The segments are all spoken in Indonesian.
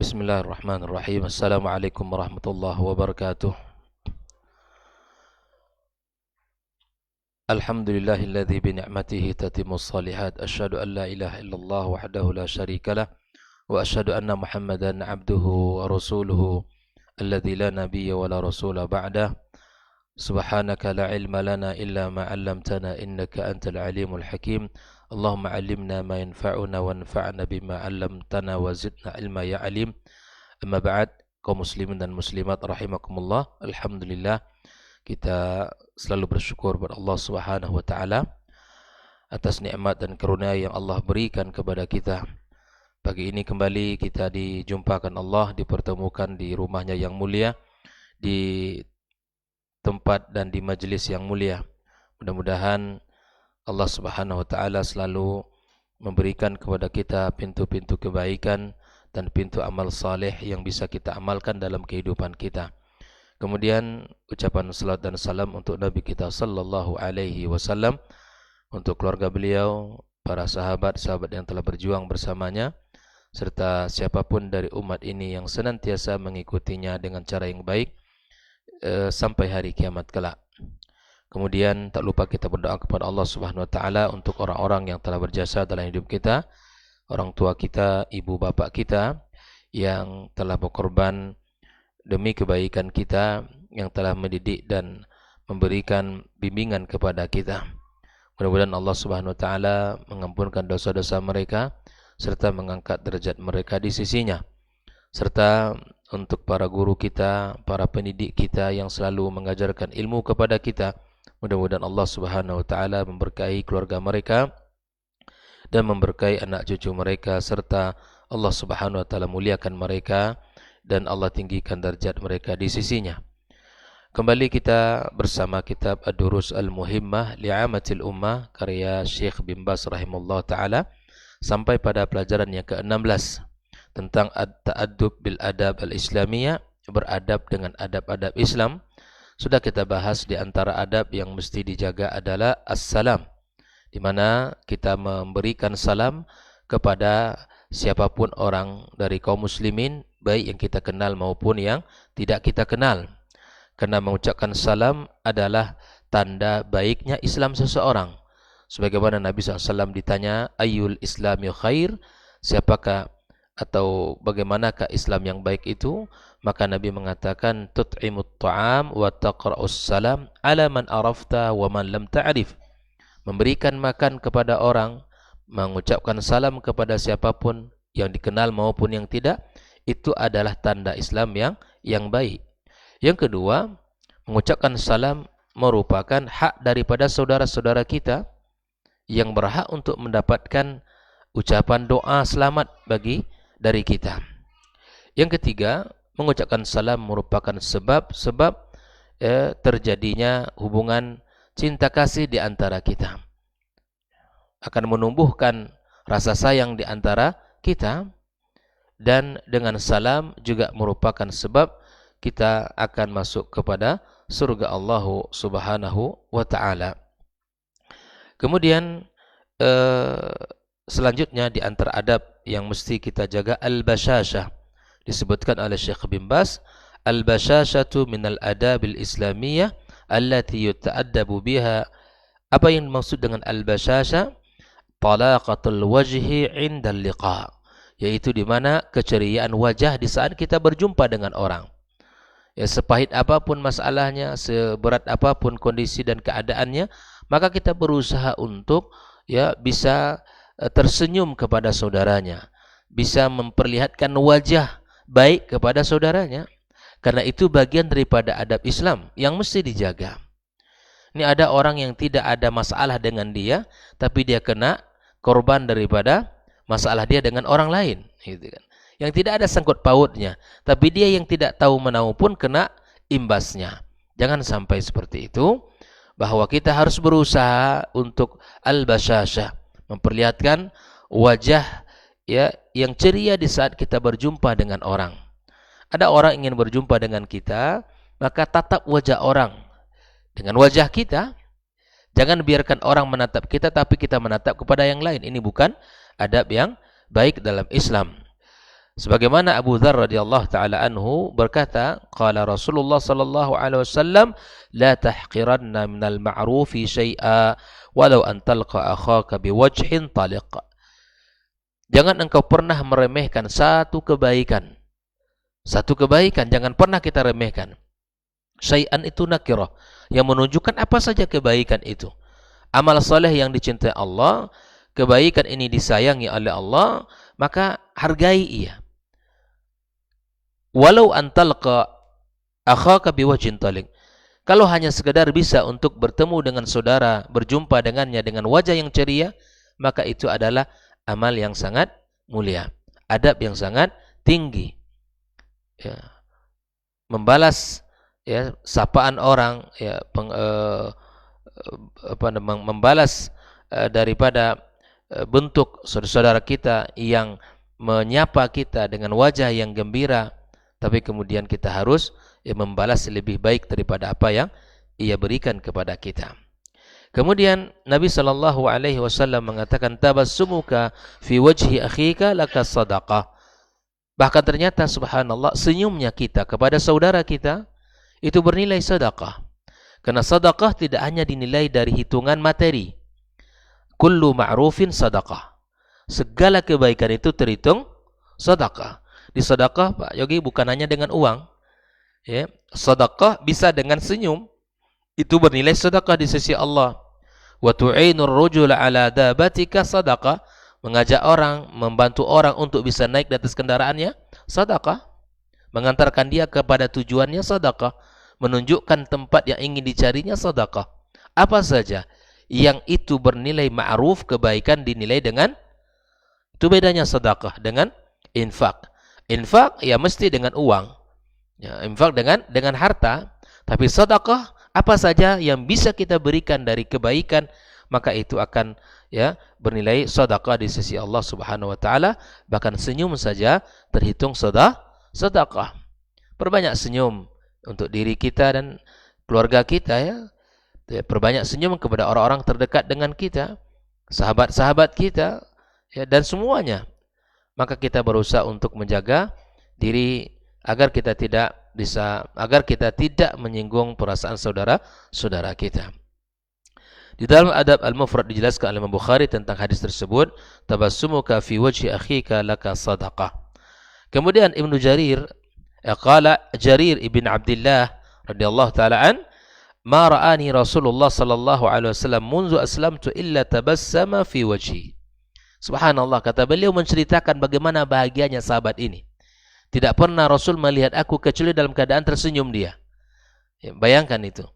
Bismillahirrahmanirrahim. Assalamualaikum warahmatullahi wabarakatuh. Alhamdulillahilladzi bi ni'matihi tatimmus shalihat. Asyhadu an la ilaha illallah wahdahu la syarikalah wa asyhadu anna Muhammadan abduhu wa rasuluhu alladzi la nabiyya wa la rasula ba'dah. Subhanaka la ilma lana illa ma 'allamtana innaka antal alimul hakim. Allahumma 'allimna ma yanfa'una wanfa'na bima 'allamtana wa zidna ilma ya alim. Amma ba'd, kaum muslimin dan muslimat rahimakumullah. Alhamdulillah, kita selalu bersyukur kepada Allah Subhanahu wa taala atas nikmat dan karunia yang Allah berikan kepada kita. Pagi ini kembali kita dijumpakan Allah, dipertemukan di rumahnya yang mulia, di tempat dan di majelis yang mulia. Mudah-mudahan Allah Subhanahu wa taala selalu memberikan kepada kita pintu-pintu kebaikan dan pintu amal saleh yang bisa kita amalkan dalam kehidupan kita. Kemudian ucapan salat dan salam untuk Nabi kita sallallahu alaihi wasallam, untuk keluarga beliau, para sahabat-sahabat yang telah berjuang bersamanya, serta siapapun dari umat ini yang senantiasa mengikutinya dengan cara yang baik sampai hari kiamat kelak. Kemudian tak lupa kita berdoa kepada Allah Subhanahu wa taala untuk orang-orang yang telah berjasa dalam hidup kita, orang tua kita, ibu bapak kita yang telah berkorban demi kebaikan kita, yang telah mendidik dan memberikan bimbingan kepada kita. Mudah-mudahan Allah Subhanahu wa taala mengampunkan dosa-dosa mereka serta mengangkat derajat mereka di sisinya. Serta untuk para guru kita, para pendidik kita yang selalu mengajarkan ilmu kepada kita, mudah-mudahan Allah Subhanahu wa taala memberkahi keluarga mereka dan memberkahi anak cucu mereka, serta Allah Subhanahu wa taala muliakan mereka dan Allah tinggikan derajat mereka di sisinya. Kembali kita bersama kitab Ad-Durus Al-Muhimmah Li'amatil Ummah karya Syekh bin Baz rahimahullah taala, sampai pada pelajaran yang ke-16 tentang At-Ta'addub bil Adab Al-Islamiyah, beradab dengan adab-adab Islam. Sudah kita bahas di antara adab yang mesti dijaga adalah as-salam, di mana kita memberikan salam kepada siapapun orang dari kaum muslimin, baik yang kita kenal maupun yang tidak kita kenal. Karena mengucapkan salam adalah tanda baiknya Islam seseorang. Sebagaimana Nabi SAW ditanya, ayyul islami khair, siapakah atau bagaimanakah Islam yang baik itu? Maka Nabi mengatakan, tut'imut ta'am wa taqra'us salam ala man arafta wa man lam ta'rif. Memberikan makan kepada orang, mengucapkan salam kepada siapapun yang dikenal maupun yang tidak, itu adalah tanda Islam yang baik. Yang kedua, mengucapkan salam merupakan hak daripada saudara-saudara kita yang berhak untuk mendapatkan ucapan doa selamat dari kita. Yang ketiga, mengucapkan salam merupakan sebab terjadinya hubungan cinta kasih di antara kita. Akan menumbuhkan rasa sayang di antara kita, dan dengan salam juga merupakan sebab kita akan masuk kepada surga Allah Subhanahu wa taala. Kemudian selanjutnya di antara adab yang mesti kita jaga al-bashashah. Disebutkan oleh Syekh bin Baz, al-bashashatu minal adabil islamiyah allati yuta'addabu biha. Apa yang dimaksud dengan al-bashashah? Talaqatul wajhi 'inda al-liqa, yaitu di mana keceriaan wajah di saat kita berjumpa dengan orang. Ya, sepahit apapun masalahnya, seberat apapun kondisi dan keadaannya, maka kita berusaha untuk bisa tersenyum kepada saudaranya, bisa memperlihatkan wajah baik kepada saudaranya. Karena itu bagian daripada adab Islam yang mesti dijaga. Ini ada orang yang tidak ada masalah dengan dia, tapi dia kena korban daripada masalah dia dengan orang lain, gitu kan. Yang tidak ada sangkut pautnya, tapi dia yang tidak tahu menahu pun kena imbasnya. Jangan sampai seperti itu, bahwa kita harus berusaha untuk al-bashashah, memperlihatkan wajah yang ceria di saat kita berjumpa dengan orang. Ada orang ingin berjumpa dengan kita, maka tatap wajah orang dengan wajah kita. Jangan biarkan orang menatap kita, tapi kita menatap kepada yang lain. Ini bukan adab yang baik dalam Islam. Sebagaimana Abu Dzar radhiyallahu taala anhu berkata, qala Rasulullah sallallahu alaihi wasallam, la tahqiranna minal ma'rufi syai'a walau an talqa akhaka biwajhin taliq. Jangan engkau pernah meremehkan satu kebaikan. Satu kebaikan jangan pernah kita remehkan. Syai'an itu nakirah yang menunjukkan apa saja kebaikan itu. Amal soleh yang dicintai Allah, kebaikan ini disayangi oleh Allah, maka hargai ia. Walau antalqa akhaka biwajhin taliq. Kalau hanya sekedar bisa untuk bertemu dengan saudara, berjumpa dengannya dengan wajah yang ceria, maka itu adalah amal yang sangat mulia, adab yang sangat tinggi. Ya. Membalas ya sapaan orang, ya membalas daripada bentuk saudara-saudara kita yang menyapa kita dengan wajah yang gembira, tapi kemudian kita harus membalas lebih baik daripada apa yang ia berikan kepada kita. Kemudian Nabi sallallahu alaihi wasallam mengatakan, tabassumuka fi wajhi akhika laka sadaqah. Bahkan ternyata subhanallah, senyumnya kita kepada saudara kita itu bernilai sedekah. Karena sedekah tidak hanya dinilai dari hitungan materi. Kullu ma'rufin sedekah. Segala kebaikan itu terhitung sedekah. Di sedekah Pak Yogi bukan hanya dengan uang. Ya, sedekah bisa dengan senyum. Itu bernilai sedekah di sisi Allah. Wa tu'inur rajula 'ala dabatika sedekah. Mengajak orang, membantu orang untuk bisa naik di atas kendaraannya, sedekah. Mengantarkan dia kepada tujuannya, sedekah. Menunjukkan tempat yang ingin dicarinya, sedekah. Apa saja yang itu bernilai ma'ruf, kebaikan dinilai dengan, itu bedanya sedekah dengan infak. Infak ya mesti dengan uang, ya, infak dengan harta. Tapi sedekah apa saja yang bisa kita berikan dari kebaikan, maka itu akan ya bernilai sedekah di sisi Allah Subhanahu wa taala. Bahkan senyum saja terhitung sedekah. Perbanyak senyum untuk diri kita dan keluarga kita, ya. Perbanyak senyum kepada orang-orang terdekat dengan kita, sahabat-sahabat kita, ya, dan semuanya. Maka kita berusaha untuk menjaga diri agar kita tidak menyinggung perasaan saudara-saudara kita. Di dalam Adab Al-Mufrad dijelaskan oleh Imam Bukhari tentang hadis tersebut, tabassumuka fi wajhi akhika laka sadaqah. Kemudian Ibnu Jarir qala Jarir ibn Abdullah radhiyallahu taala an, ma ra'ani Rasulullah sallallahu alaihi wasallam munzu aslamtu illa tabassama fi wajhi. Subhanallah, kata beliau menceritakan bagaimana bahagianya sahabat ini. Tidak pernah Rasul melihat aku kecuali dalam keadaan tersenyum dia. Ya, bayangkan itu.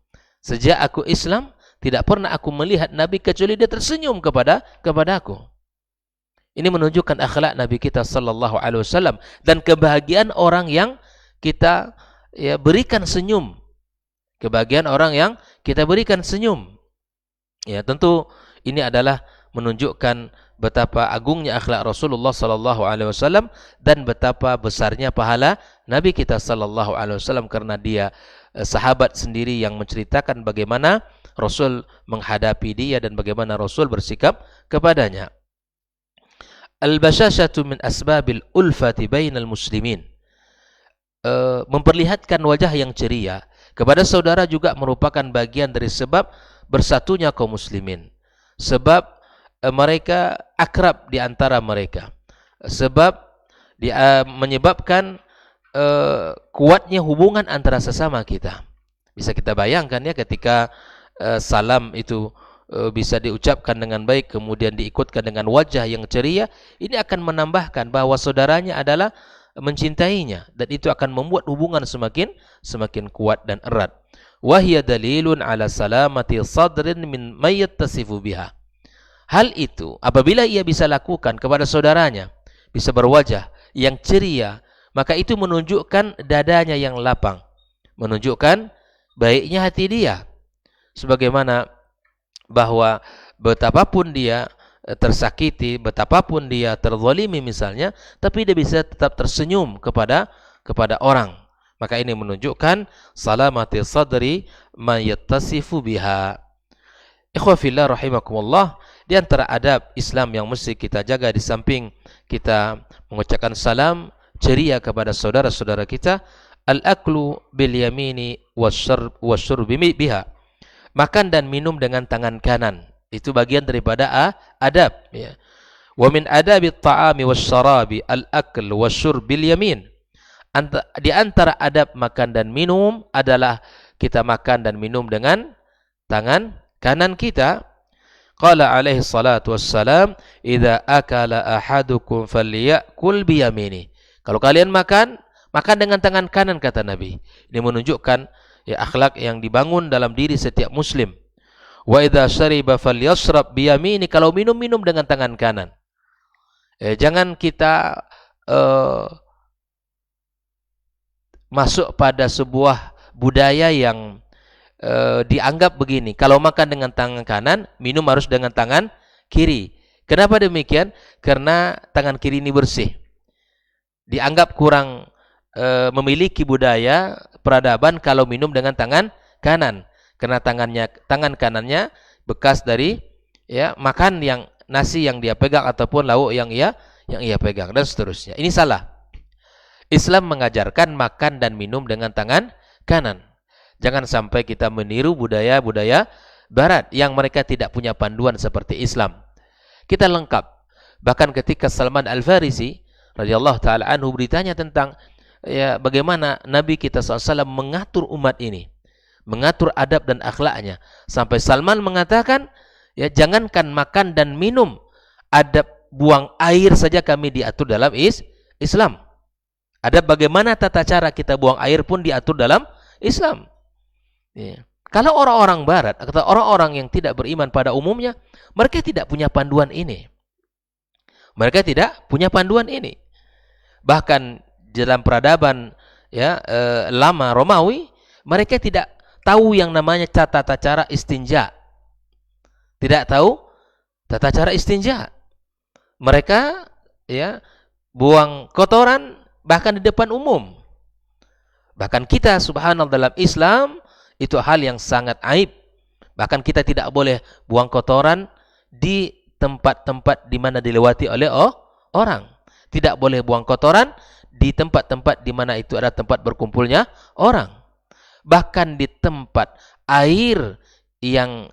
Sejak aku Islam, tidak pernah aku melihat Nabi kecuali dia tersenyum kepada aku. Ini menunjukkan akhlak Nabi kita sallallahu alaihi wasallam dan kebahagiaan orang yang kita ya berikan senyum. Kebahagiaan orang yang kita berikan senyum. Ya, tentu ini adalah menunjukkan betapa agungnya akhlak Rasulullah sallallahu alaihi wasallam dan betapa besarnya pahala Nabi kita sallallahu alaihi wasallam, karena dia sahabat sendiri yang menceritakan bagaimana Rasul menghadapi dia dan bagaimana Rasul bersikap kepadanya. Al-bashashatu min asbabil ulfati bainal muslimin. Memperlihatkan wajah yang ceria kepada saudara juga merupakan bagian dari sebab bersatunya kaum muslimin. Sebab mereka akrab di antara mereka. Sebab menyebabkan kuatnya hubungan antara sesama kita. Bisa kita bayangkan ya, ketika salam itu bisa diucapkan dengan baik, kemudian diikutkan dengan wajah yang ceria, ini akan menambahkan bahwa saudaranya adalah mencintainya, dan itu akan membuat hubungan semakin kuat dan erat. Wahya dalilun ala salamati sadrin min mayattasifu biha. Hal itu apabila ia bisa lakukan kepada saudaranya, bisa berwajah yang ceria, maka itu menunjukkan dadanya yang lapang, menunjukkan baiknya hati dia. Sebagaimana bahwa betapapun dia tersakiti, betapapun dia terzalimi misalnya, tapi dia bisa tetap tersenyum kepada orang. Maka ini menunjukkan salamati sadri ma yattasifu biha. Ikhwah fillah rahimakumullah, di antara adab Islam yang mesti kita jaga di samping kita mengucapkan salam, ceria kepada saudara-saudara kita, al-aklu bil yamini wasyurbi biha. Makan dan minum dengan tangan kanan. Itu bagian daripada adab, ya. Wa min adabit ta'ami wasyarabi al-akl wasyurbil yamin. Di antara adab makan dan minum adalah kita makan dan minum dengan tangan kanan kita. Qala alaihi salatu wassalam, idza akala ahadukum falyakul biyamini. Kalau kalian makan, makan dengan tangan kanan, kata Nabi. Ini menunjukkan ya akhlak yang dibangun dalam diri setiap muslim. Wa idza syariba falyashrab biyamini. Kalau minum dengan tangan kanan. Jangan kita masuk pada sebuah budaya yang dianggap begini, kalau makan dengan tangan kanan, minum harus dengan tangan kiri. Kenapa demikian? Karena tangan kiri ini bersih. Dianggap kurang memiliki budaya peradaban kalau minum dengan tangan kanan, karena tangan kanannya bekas dari ya makan yang nasi yang dia pegang ataupun lauk yang ia pegang dan seterusnya. Ini salah. Islam mengajarkan makan dan minum dengan tangan kanan. Jangan sampai kita meniru budaya-budaya barat yang mereka tidak punya panduan seperti Islam. Kita lengkap. Bahkan ketika Salman Al-Farisi radhiyallahu taala anhu ditanya tentang ya bagaimana Nabi kita SAW mengatur umat ini, mengatur adab dan akhlaknya, sampai Salman mengatakan, ya jangankan makan dan minum, adab buang air saja kami diatur dalam Islam. Adab bagaimana tata cara kita buang air pun diatur dalam Islam. Ya. Kalau orang-orang barat atau orang-orang yang tidak beriman pada umumnya, mereka tidak punya panduan ini. Mereka tidak punya panduan ini. Bahkan dalam peradaban ya lama Romawi, mereka tidak tahu yang namanya tata cara istinja. Tidak tahu tata cara istinja. Mereka ya buang kotoran bahkan di depan umum. Bahkan kita subhanallah dalam Islam itu hal yang sangat aib. Bahkan kita tidak boleh buang kotoran di tempat-tempat di mana dilewati oleh orang. Tidak boleh buang kotoran di tempat-tempat di mana itu ada tempat berkumpulnya orang. Bahkan di tempat air yang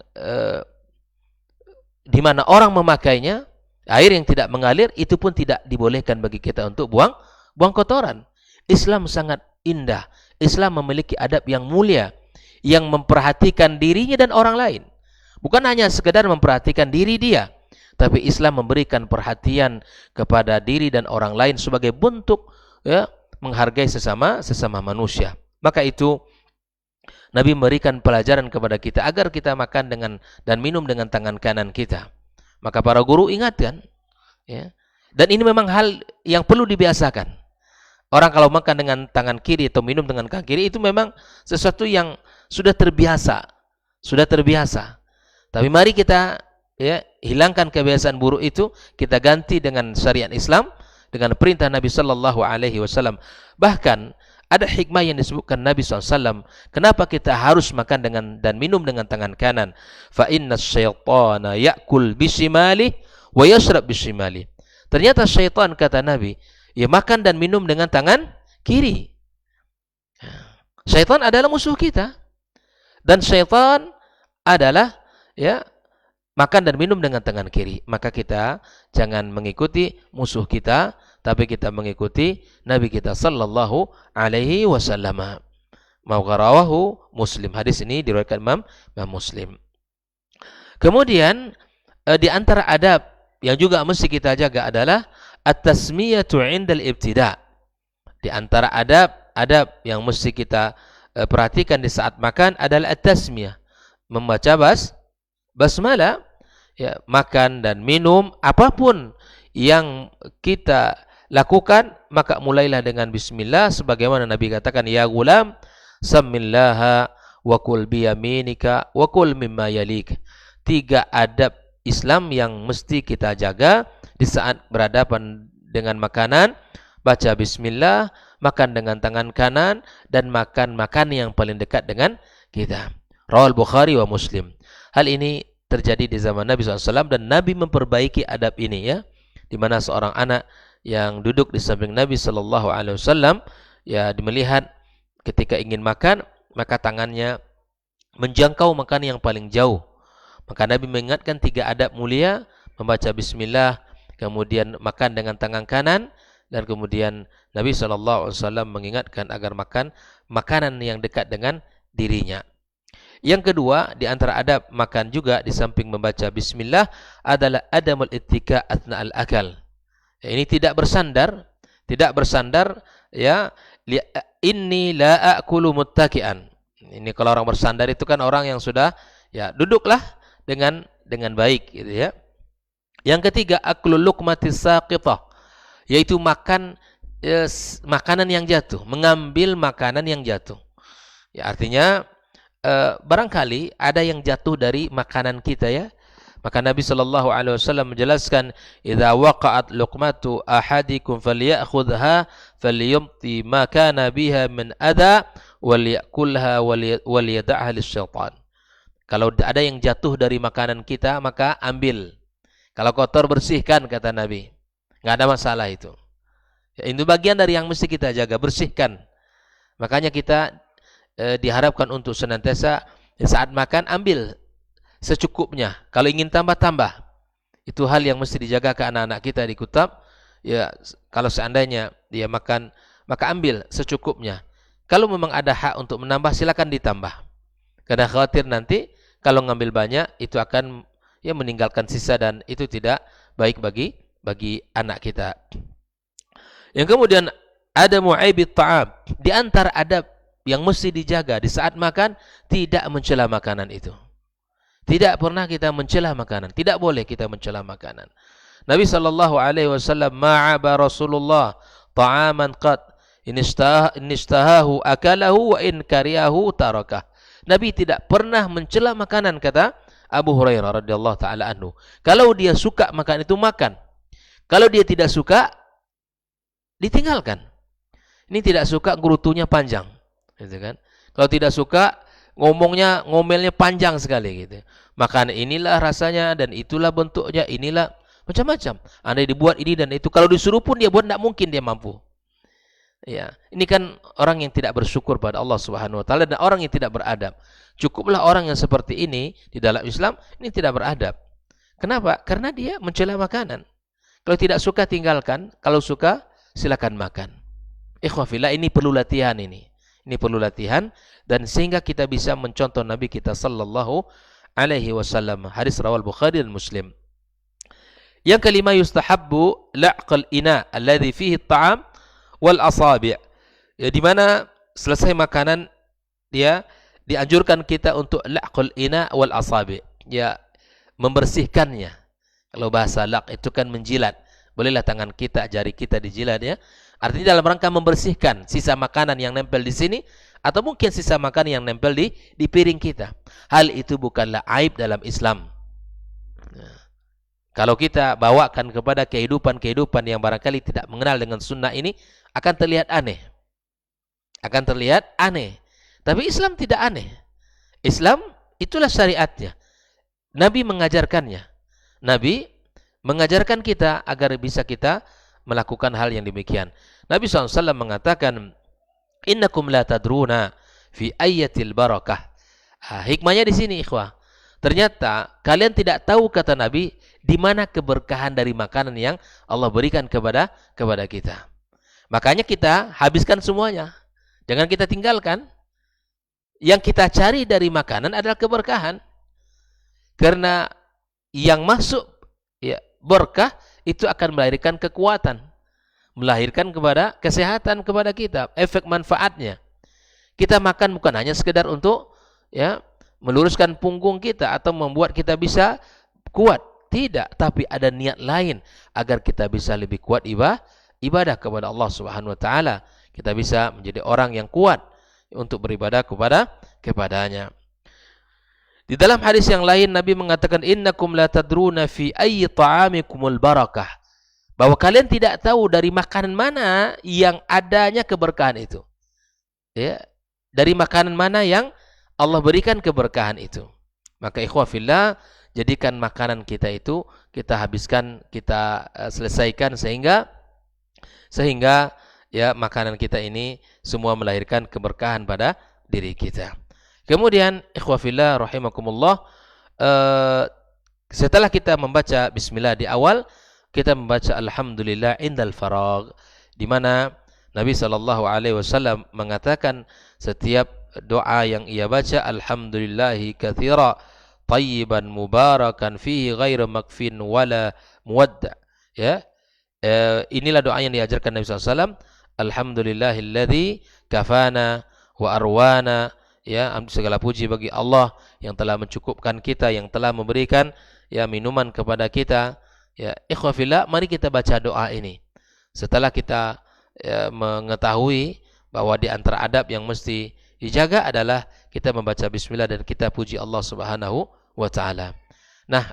di mana orang memakainya, air yang tidak mengalir, itu pun tidak dibolehkan bagi kita untuk buang kotoran. Islam sangat indah. Islam memiliki adab yang mulia, yang memperhatikan dirinya dan orang lain. Bukan hanya sekedar memperhatikan diri dia, tapi Islam memberikan perhatian kepada diri dan orang lain sebagai bentuk ya menghargai sesama manusia. Maka itu Nabi memberikan pelajaran kepada kita agar kita makan dengan dan minum dengan tangan kanan kita. Maka para guru ingatkan, ya. Dan ini memang hal yang perlu dibiasakan. Orang kalau makan dengan tangan kiri atau minum dengan kaki kiri itu memang sesuatu yang sudah terbiasa. Tapi mari kita ya hilangkan kebiasaan buruk itu, kita ganti dengan syariat Islam, dengan perintah Nabi sallallahu alaihi wasallam. Bahkan ada hikmah yang disebutkan Nabi SAW. Kenapa kita harus makan dan minum dengan tangan kanan? Fa inna syaitana ya'kul bisimali wa yashrab bisimali. Ternyata syaitan, kata Nabi, ya makan dan minum dengan tangan kiri. Syaitan adalah musuh kita. Dan syaitan adalah ya makan dan minum dengan tangan kiri. Maka kita jangan mengikuti musuh kita, tapi kita mengikuti Nabi kita sallallahu alaihi wasallam. Rawahu Muslim. Hadis ini diriwayatkan Imam Muslim. Kemudian di antara adab yang juga mesti kita jaga adalah at-tasmiyatu 'indal ibtida'. Di antara adab yang mesti kita perhatikan di saat makan adalah at-tasmiyah, membaca basmalah. Ya, makan dan minum apapun yang kita lakukan, maka mulailah dengan bismillah, sebagaimana Nabi katakan, ya gulam samillaha wa kul biyaminika wa kul mimma yalik. 3 adab Islam yang mesti kita jaga di saat berhadapan dengan makanan: baca bismillah, makan dengan tangan kanan, dan makan yang paling dekat dengan kita. Rawal Bukhari wa Muslim. Hal ini terjadi di zaman Nabi SAW, dan Nabi memperbaiki adab ini, ya, di mana seorang anak yang duduk di samping Nabi sallallahu alaihi wasallam, ya melihat ketika ingin makan, maka tangannya menjangkau makan yang paling jauh. Maka Nabi mengingatkan 3 adab mulia, membaca bismillah, kemudian makan dengan tangan kanan, dan kemudian Nabi sallallahu alaihi wasallam mengingatkan agar makan makanan yang dekat dengan dirinya. Yang kedua, di antara adab makan juga di samping membaca bismillah adalah adamul ittika athna al-akal. Ya, ini tidak bersandar ya, inni la akulu muttaki'an. Ini kalau orang bersandar itu kan orang yang sudah ya duduklah dengan baik gitu ya. Yang ketiga, aklul luqmatis saqithah, yaitu makan makanan yang jatuh, mengambil makanan yang jatuh. Ya artinya barangkali ada yang jatuh dari makanan kita ya. Maka Nabi sallallahu alaihi wasallam menjelaskan, "Idza waqa'at luqmatu ahadikum falyakhudha falyumti ma kana biha min adha walyakulha walyad'aha lisyaitan." Kalau ada yang jatuh dari makanan kita, maka ambil. Kalau kotor, bersihkan, kata Nabi. Enggak ada masalah itu. Ya, itu bagian dari yang mesti kita jaga, bersihkan. Makanya kita diharapkan untuk senantiasa saat makan ambil secukupnya. Kalau ingin tambah-tambah. Itu hal yang mesti dijaga ke anak-anak kita di Kutab. Ya, kalau seandainya dia makan, maka ambil secukupnya. Kalau memang ada hak untuk menambah, silakan ditambah. Karena khawatir nanti kalau ngambil banyak itu akan ya meninggalkan sisa, dan itu tidak baik bagi anak kita. Yang kemudian ada mu'aibit ta'am. Di antara adab yang mesti dijaga di saat makan, tidak mencela makanan itu. Tidak pernah kita mencela makanan. Tidak boleh kita mencela makanan. Nabi sallallahu alaihi wasallam, ma'aba Rasulullah ta'aman qad inistahahu akalahu wa in kariyahu tarakah. Nabi tidak pernah mencela makanan, kata Abu Hurairah radhiyallahu taala anhu. Kalau dia suka makan itu makan. Kalau dia tidak suka, ditinggalkan. Ini tidak suka gerutunya panjang, gitu kan? Kalau tidak suka ngomelnya panjang sekali gitu. Makan inilah rasanya dan itulah bentuknya, inilah macam-macam. Andai dibuat ini dan itu, kalau disuruh pun dia buat, tidak mungkin dia mampu. Ya, ini kan orang yang tidak bersyukur pada Allah Subhanahu wa taala dan orang yang tidak beradab. Cukuplah orang yang seperti ini di dalam Islam ini tidak beradab. Kenapa? Karena dia mencela makanan. Kalau tidak suka tinggalkan, kalau suka silakan makan. Ikhwafillah, ini perlu latihan ini. Ini perlu latihan, dan sehingga kita bisa mencontoh Nabi kita sallallahu alaihi wasallam. Hadis rawal Bukhari dan Muslim. Yang kelima, yustahabbu la'qal ina alladhi fihi at-ta'am wal asabi'. Ya, di mana selesai makanan dia dianjurkan kita untuk la'qal ina wal asabi'. Ya, membersihkannya. Kalau bahasa laq itu kan menjilat. Bolehlah tangan kita, jari kita dijilat ya. Artinya dalam rangka membersihkan sisa makanan yang nempel di sini, atau mungkin sisa makanan yang nempel di piring kita. Hal itu bukanlah aib dalam Islam. Nah, kalau kita bawakan kepada kehidupan yang barangkali tidak mengenal dengan sunnah ini, akan terlihat aneh. Akan terlihat aneh. Tapi Islam tidak aneh. Islam itulah syariatnya. Nabi mengajarkannya. Nabi mengajarkan kita agar bisa kita melakukan hal yang demikian. Nabi SAW mengatakan, innakum la tadruna fi ayyatil barakah. Hikmahnya di sini, ikhwah. Ternyata kalian tidak tahu, kata Nabi, di mana keberkahan dari makanan yang Allah berikan kepada kita. Makanya kita habiskan semuanya. Jangan kita tinggalkan. Yang kita cari dari makanan adalah keberkahan. Karena yang masuk ya berkah itu akan melahirkan kekuatan, melahirkan kepada kesehatan kepada kita, efek manfaatnya. Kita makan bukan hanya sekedar untuk ya meluruskan punggung kita atau membuat kita bisa kuat, tidak, tapi ada niat lain agar kita bisa lebih kuat ibadah kepada Allah Subhanahu wa taala. Kita bisa menjadi orang yang kuat untuk beribadah kepadanya. Di dalam hadis yang lain Nabi mengatakan, innakum la tadruna fi ayyi ta'amikumul barakah. Bahwa kalian tidak tahu dari makanan mana yang adanya keberkahan itu. Ya, dari makanan mana yang Allah berikan keberkahan itu. Maka ikhwah fillah, jadikan makanan kita itu kita habiskan, kita selesaikan sehingga sehingga ya makanan kita ini semua melahirkan keberkahan pada diri kita. Kemudian ikhwafillah rahimakumullah, setelah kita membaca bismillah di awal, kita membaca alhamdulillah indal faragh, di mana Nabi sallallahu alaihi wasallam mengatakan setiap doa yang ia baca alhamdulillahi katsira tayyiban mubarakan fihi ghairu makfin wala muwadda. Ya. Inilah doa yang diajarkan Nabi sallallahu alaihi wasallam. Alhamdulillahilladzi kafana wa arwana. Ya, segala puji bagi Allah yang telah mencukupkan kita, yang telah memberikan ya minuman kepada kita. Ya, ikhwafillah, mari kita baca doa ini. Setelah kita ya, mengetahui bahwa di antara adab yang mesti dijaga adalah kita membaca bismillah dan kita puji Allah Subhanahu wa taala. Nah,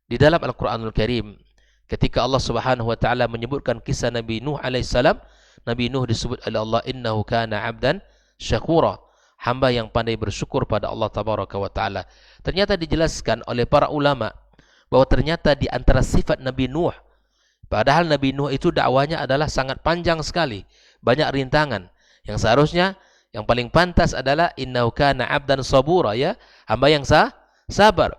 di dalam Al-Qur'anul Karim ketika Allah Subhanahu wa taala menyebutkan kisah Nabi Nuh alaihissalam, Nabi Nuh disebut oleh Allah innahu kana 'abdan syakura, hamba yang pandai bersyukur pada Allah tabaraka wa taala. Ternyata dijelaskan oleh para ulama bahwa ternyata di antara sifat Nabi Nuh, padahal Nabi Nuh itu dakwanya adalah sangat panjang sekali, banyak rintangan, yang seharusnya yang paling pantas adalah innahu kana 'abdan sabura, ya, hamba yang sabar.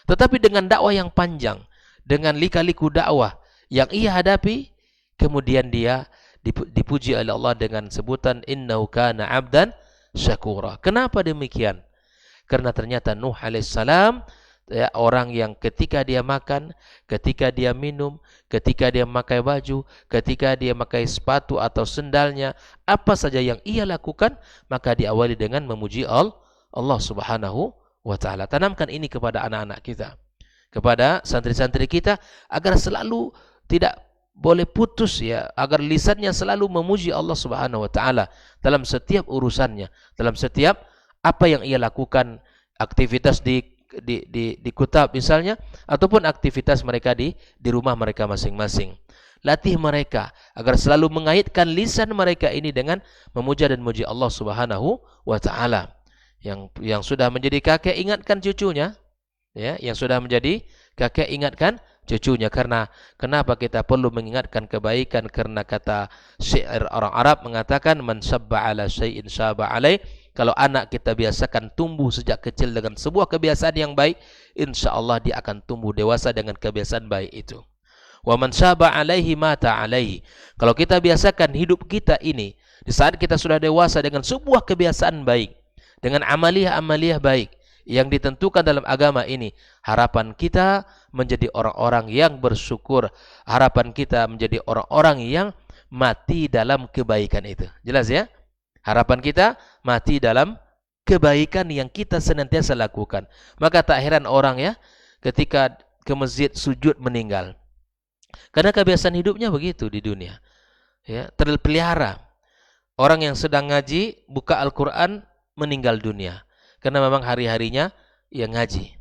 Tetapi dengan dakwah yang panjang, dengan lika-liku dakwah yang ia hadapi, kemudian dia dipuji oleh Allah dengan sebutan innahu kana 'abdan syakura. Kenapa demikian? Karena ternyata Nuh alaihissalam ya, orang yang ketika dia makan, ketika dia minum, ketika dia memakai baju, ketika dia memakai sepatu atau sendalnya, apa saja yang ia lakukan, maka diawali dengan memuji Allah Subhanahu wa taala. Tanamkan ini kepada anak-anak kita, kepada santri-santri kita, agar selalu tidak boleh putus ya, agar lisannya selalu memuji Allah Subhanahu wa taala dalam setiap urusannya, dalam setiap apa yang ia lakukan, aktivitas di kutab misalnya, ataupun aktivitas mereka di rumah mereka masing-masing. Latih mereka agar selalu mengaitkan lisan mereka ini dengan memuja dan memuji Allah Subhanahu wa taala. Yang sudah menjadi kakek, ingatkan cucunya. Ya, yang sudah menjadi kakek, ingatkan cucunya. Karena kenapa kita perlu mengingatkan kebaikan? Karena kata syair orang Arab mengatakan man sabba ala syai'in syaba alaih. Kalau anak kita biasakan tumbuh sejak kecil dengan sebuah kebiasaan yang baik, insya Allah dia akan tumbuh dewasa dengan kebiasaan baik itu. Wa man syaba alaihi mata alaihi. Kalau kita biasakan hidup kita ini di saat kita sudah dewasa dengan sebuah kebiasaan baik, dengan amaliyah-amaliyah baik yang ditentukan dalam agama ini, harapan kita menjadi orang-orang yang bersyukur, harapan kita menjadi orang-orang yang mati dalam kebaikan itu. Jelas ya? Harapan kita mati dalam kebaikan yang kita senantiasa lakukan. Maka tak heran orang ya ketika ke masjid sujud meninggal. Karena kebiasaan hidupnya begitu di dunia. Ya, terpelihara. Orang yang sedang ngaji buka Al-Qur'an meninggal dunia. Karena memang hari-harinya ia ngaji.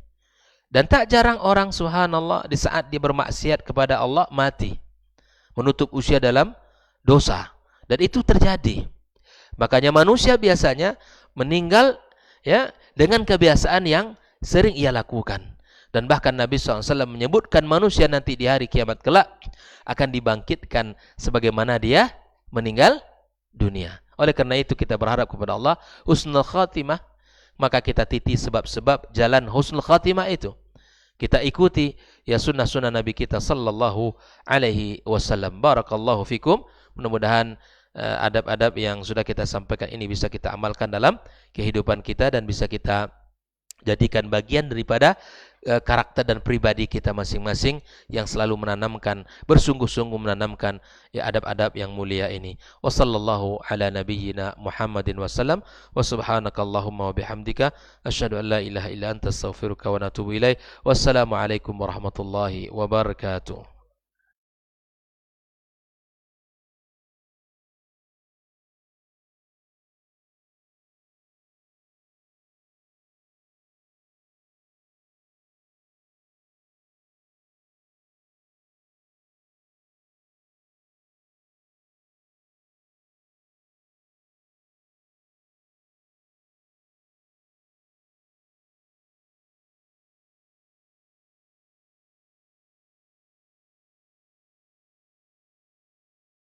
Dan tak jarang orang subhanallah di saat dia bermaksiat kepada Allah mati. Menutup usia dalam dosa. Dan itu terjadi. Makanya manusia biasanya meninggal ya dengan kebiasaan yang sering ia lakukan. Dan bahkan Nabi SAW menyebutkan manusia nanti di hari kiamat kelak akan dibangkitkan sebagaimana dia meninggal dunia. Oleh karena itu kita berharap kepada Allah husnul khatimah. Maka kita titi sebab-sebab jalan husnul khatimah itu. Kita ikuti ya sunnah-sunnah Nabi kita sallallahu alaihi wasallam. Barakallahu fikum. Mudah-mudahan adab-adab yang sudah kita sampaikan ini bisa kita amalkan dalam kehidupan kita dan bisa kita jadikan bagian daripada karakter dan pribadi kita masing-masing yang selalu menanamkan, bersungguh-sungguh menanamkan ya adab-adab yang mulia ini. Wassallallahu ala nabiyyina Muhammadin wasallam wa subhanakallahumma wa bihamdika asyhadu an la ilaha illa anta astaghfiruka wa atubu ilaik. Wassalamu alaikum warahmatullahi wabarakatuh.